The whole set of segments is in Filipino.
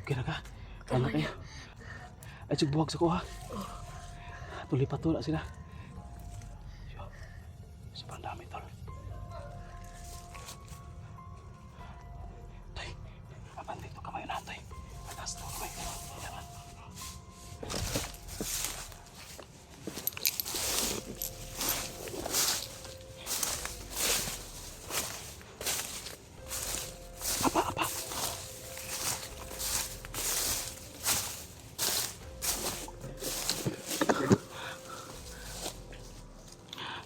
Okay na ka? Ano kayo? Ay, sigbuwag sa ko ha. Tuloy pa tula sila. Sobrang dami tol. Tay, apan dito kamay na tay. Atas to kamay. Jangan. Apa?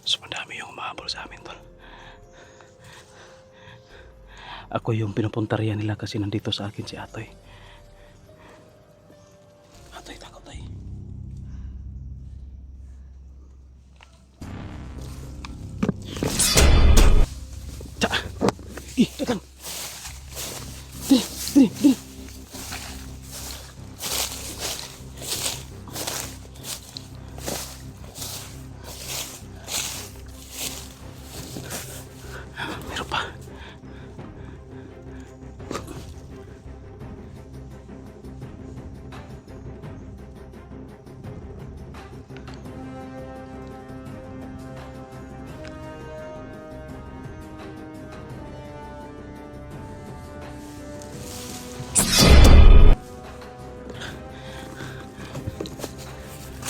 So, madami yung umahabol sa amin tol. Ako yung pinupuntarya nila kasi nandito sa akin si Atoy. Atoy, takot tay. Tsa! Datang! Dili! Meron pa.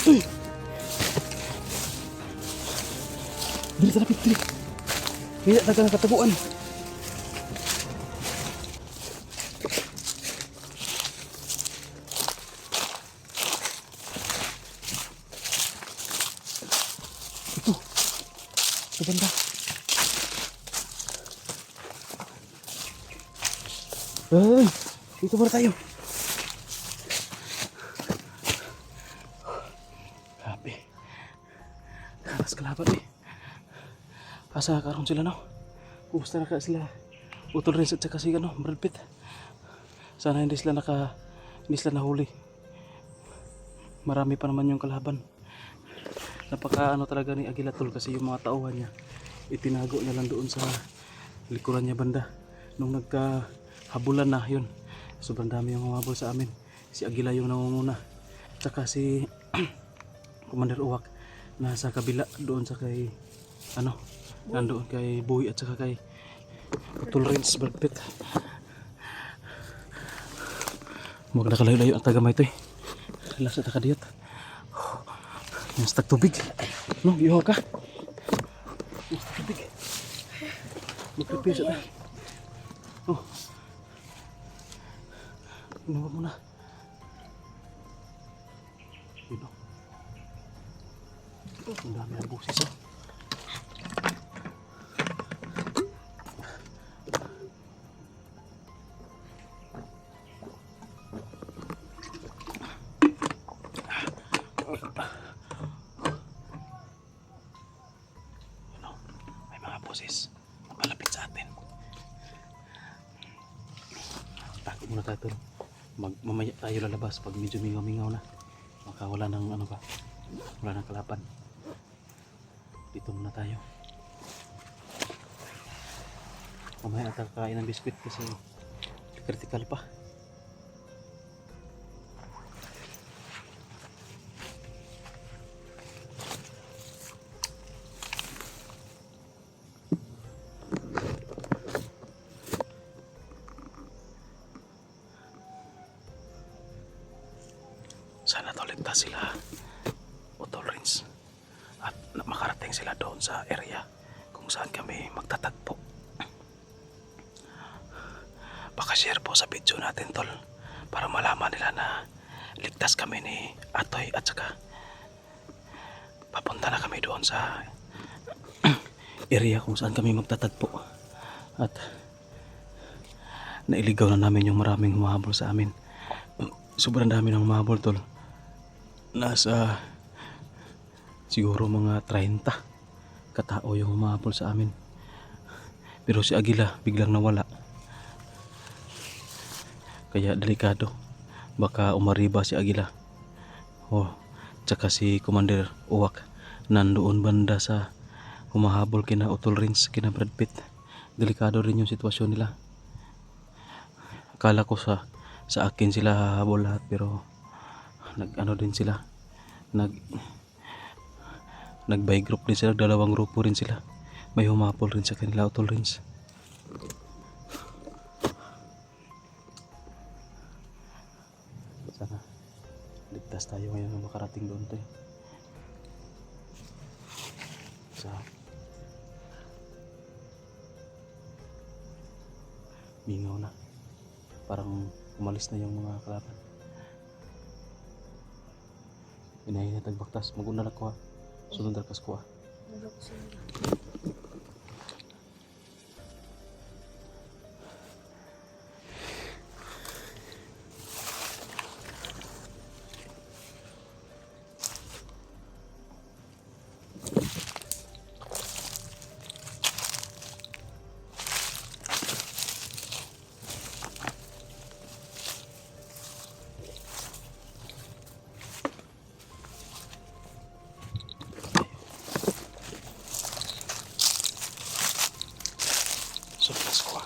Uy! Dili sa lapit, dili. Kaya taga nakatabuan. Ito. Ito banda. Ay! Dito muna tayo. Grabe. Karas kalaban eh. Asa karon sila no? Kumusta na ka sila? Utol rin sa kasi ano, Brad Pitt. Sana hindi sila nahuli. Marami pa naman yung kalaban. Napaka ano talaga ni Agila tol kasi yung mga tauhan niya itinago niya lang doon sa likuran niya banda. Nung nagkahabulan na yun. Sobrang dami yung humabol sa amin. Si Agila yung nangunguna. Tsaka si Commander Uwak nasa kabila doon sa kay ano, nandoon kay Boy at saka kay Utol Rins Brad Pitt. Huwag nakalayo-layo ang tagamay ito eh. Relax at nakadiyot. Mas tagtubig. No, iho ka. Mas tagtubig. Mag-prepare sa ta. Oh. Inuwa mo na. Ino. Ang dami ang busis oh. May mga boses malapit sa atin. Takot muna tayo. Mamaya tayo lalabas pag medyo mingaw-mingaw na. Baka wala nang ano ba, wala nang kalaban. Dito muna tayo. Mamaya tayo kakain ng biskwit kasi critical pa. Sana to ligtas sila, Utol Rins, at makarating sila doon sa area kung saan kami magtatagpo. Baka share po sa video natin tol para malaman nila na ligtas kami ni Atoy at saka papunta na kami doon sa area kung saan kami magtatagpo at nailigaw na namin yung maraming humahabol sa amin. Sobrang dami ng humahabol tol. Nasa siguro mga 30 katao yung humahabol sa amin. Pero si Agila biglang nawala. Kaya delikado. Baka umariba si Agila. Oh, tsaka si Commander Uwak nandoon banda sa humahabol kina Utol Rins, kina Brad Pitt. Delikado rin yung sitwasyon nila. Akala ko sa akin sila hahabol lahat, pero nag ano din sila, nag by group din sila, dalawang grupo rin sila, may humapol rin sa kanila, Utol Rins. Sana ligtas tayo ngayon na makarating doon tayo sa mingaw na, parang umalis na yung mga kalaban. Inahin na tagbaktas, maguna na ko ha, sunod na kas ko ha. Suklas ko ah.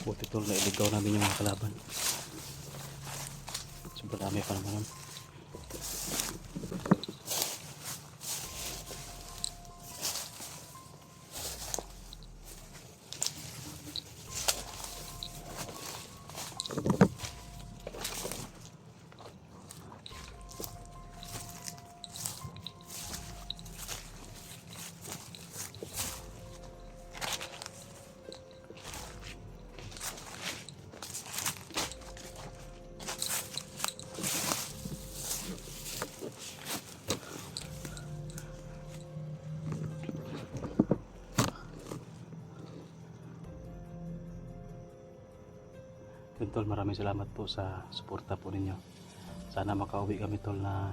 Buti tol na iligaw namin yung mga kalaban. Sobrang dami pa naman. Yun tol, maraming salamat po sa suporta po ninyo. Sana makauwi kami tol na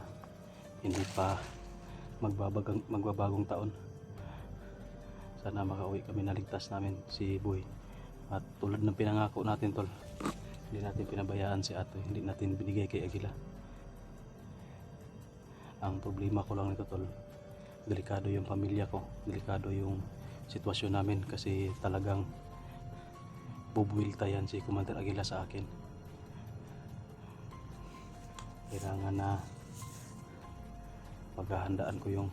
hindi pa magbabagong taon. Sana makauwi kami na ligtas namin si Boy. At tulad ng pinangako natin tol, hindi natin pinabayaan si Atoy, hindi natin binigay kay Agila. Ang problema ko lang nito tol, delikado yung pamilya ko, delikado yung sitwasyon namin kasi talagang bubuiltayan si Commander Agila sa akin. Kailangan na paghahandaan ko yung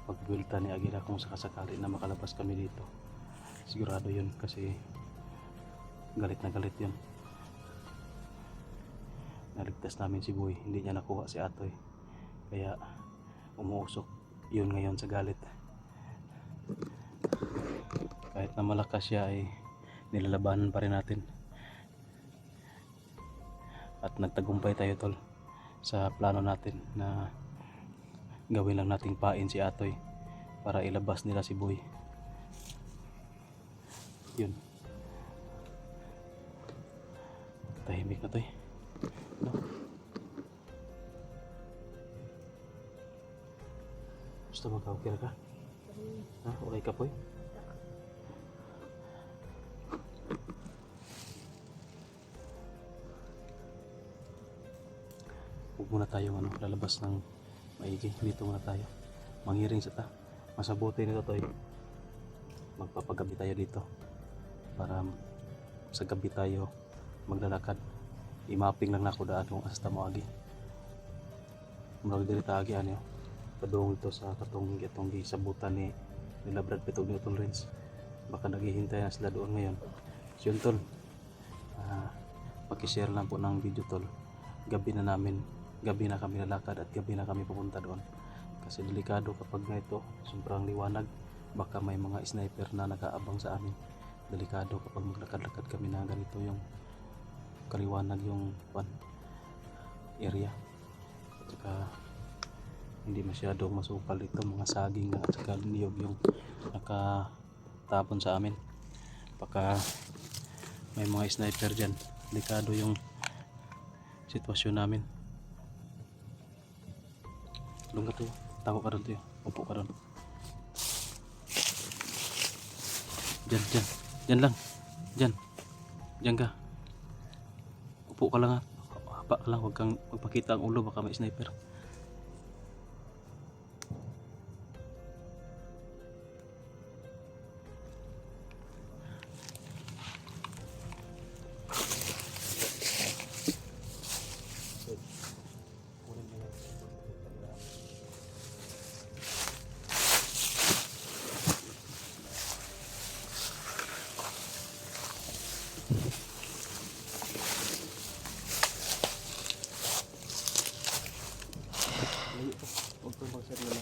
pagbuilta ni Agila kung sakasakali na makalabas kami dito. Sigurado yun kasi galit na galit yun. Naligtas namin si Boy, hindi niya nakuha si Atoy, kaya umuusok yun ngayon sa galit. Kahit na malakas siya ay nilalabanan pa rin natin. At nagtagumpay tayo tol sa plano natin na gawin lang nating pain si Atoy para ilabas nila si Boy. Yun. Tahimik na to eh. No? Gusto magka-okay ka? Ha? Okay ka po eh? Huwag muna tayo lalabas ng maigi. Dito muna tayo. Manghiring sa ta. Masabuti nito to eh. Magpapagabi tayo dito. Para sa gabi tayo maglalakad. I-mapping lang na ako daan kung asta mo agi. Murag diri ta agi ano. Padung ito sa katong gisabutan ni nila Brad Pitt ug ni Utol Rins. Baka naghihintay na sila doon ngayon. So yun tol. Paki-share lang po ng video tol. Gabi na kami lalakad at gabi na kami pupunta doon. Kasi delikado kapag na ito, sobrang liwanag. Baka may mga sniper na nag-aabang sa amin. Delikado kapag maglakad-lakad kami na ganito yung kaliwanag yung area. At saka hindi masyadong masupal ito, mga saging at saka niyog yung nakatapon sa amin. Baka may mga sniper dyan. Delikado yung sitwasyon namin. Doon ka to, tago ka doon to, upo ka doon. Dyan lang, dyan ka, upo ka lang ha, Baba ka lang, huwag kang magpakita ang ulo, baka may sniper. Huwag kang magsarila.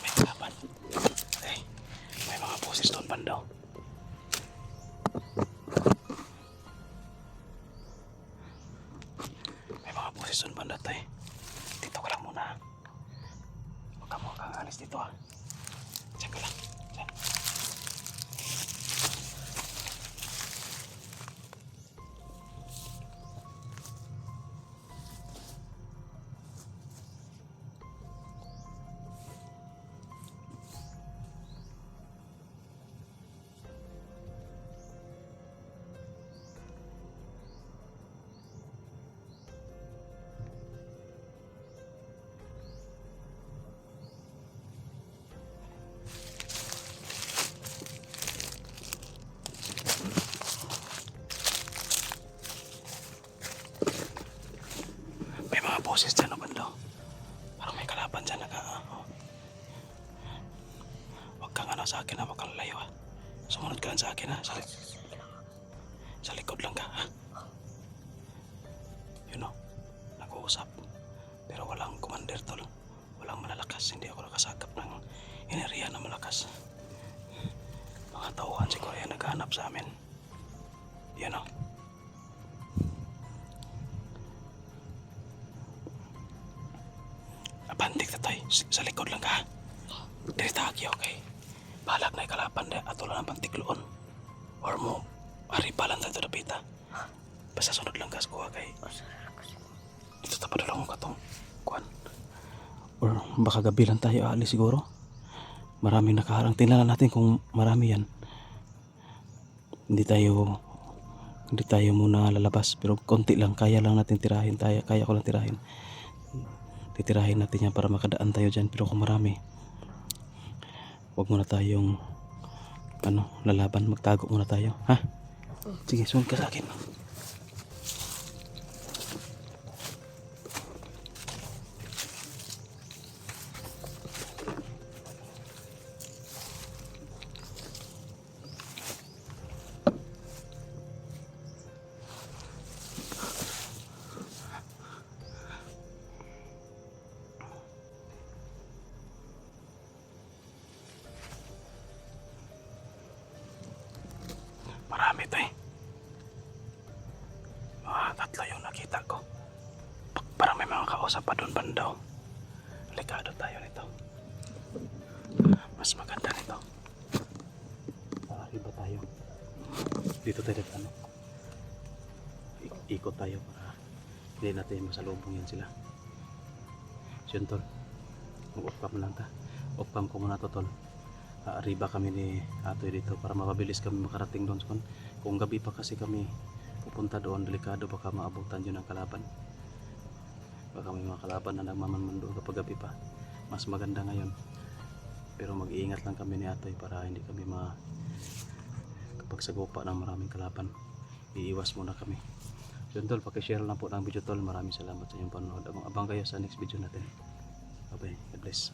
May kalaban. Ay, may mga boses doon banda. May mga boses doon banda tayo. Dito ka lang muna. Huwag kang alis dito ha. Diyan ka lang. Diyan. May mga boses dyan o banda. Parang may kalaban dyan oh. Huwag kang sa akin ha, huwag kang lalayo ha. Sumunod ka lang sa akin ha. Sa likod lang ka ha. Yun o, nag-uusap. Pero walang commander tol. Walang malalakas. Hindi ako nakasagap ng enerhiya na malakas. Mga tauhan siguro yan naghahanap sa amin. Yan o. Abantik na tayo. Sa likod lang ka ha. Diritagi okay. Balak na ikalapan na at wala ng pantikloon. Or mo, aribalan tayo ito napita. Basta sunod lang ka sa kuha kay. Dito tapos lang ko katong kuhan. Or baka gabi lang tayo aalis siguro. Maraming nakaharang. Tingnan natin kung marami yan. Hindi tayo muna lalabas. Pero konti lang. Kaya lang natin tirahin tayo. Kaya ko lang tirahin. Titirahin natin yan para makadaan tayo dyan. Pero kung marami, huwag muna tayong lalaban. Magtago muna tayo. Ha? Sige, sumunod ka sa akin. Marami tayo. Mga tatlo yung nakita ko. Parang may mga kausap pa doon banda. Delikado tayo nito. Mas maganda nito. Iba tayo. Dito tayo ikot tayo para hindi natin masalubong yan sila. Yun tol. Mag-off cam lang ta. Off cam ko muna to tol. Arriba kami ni Atoy dito para mapabilis kami makarating doon. Kung gabi pa kasi kami pupunta doon, delikado, baka maabutan yun ang kalaban. Baka may mga kalaban na nagmamanman doon kapag gabi pa. Mas maganda ngayon. Pero mag-iingat lang kami ni Atoy para hindi kami kapag sagupa ng maraming kalaban. Iiwas muna kami. Yun tol, pakishare lang po ng video tol. Maraming salamat sa inyong panonood. Abang kayo sa next video natin. Bye bye. God bless.